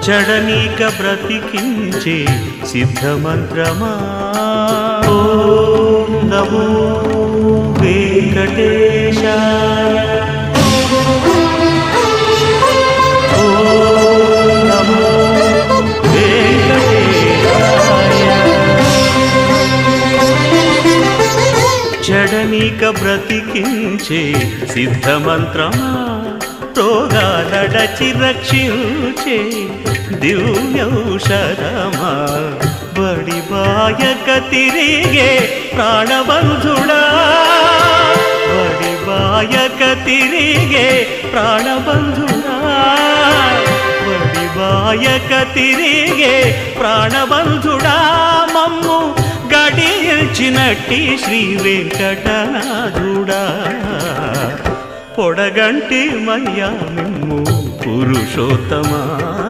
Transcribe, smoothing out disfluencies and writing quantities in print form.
చెడనీక బ్రతికించే సిద్ధమంత్రమా ఓం నమో వెంకటేశాయ ఓం నమో వెంకటేశాయ చెడనీక బ్రతికించే సిద్ధమంత్రమా రోగాలడచి రక్షించే దివ్యౌషధమా బడిబాయక తిరిగే ప్రాణబంధుడా బడిబాయక తిరిగే ప్రాణబంధుడా బడిబాయక తిరిగే ప్రాణబంధుడా మమ్ము గడియల్చినట్టి శ్రీ వెంకటనాథుడా పొడగంటి మయ్యా మిమ్ము పురుషోత్తమా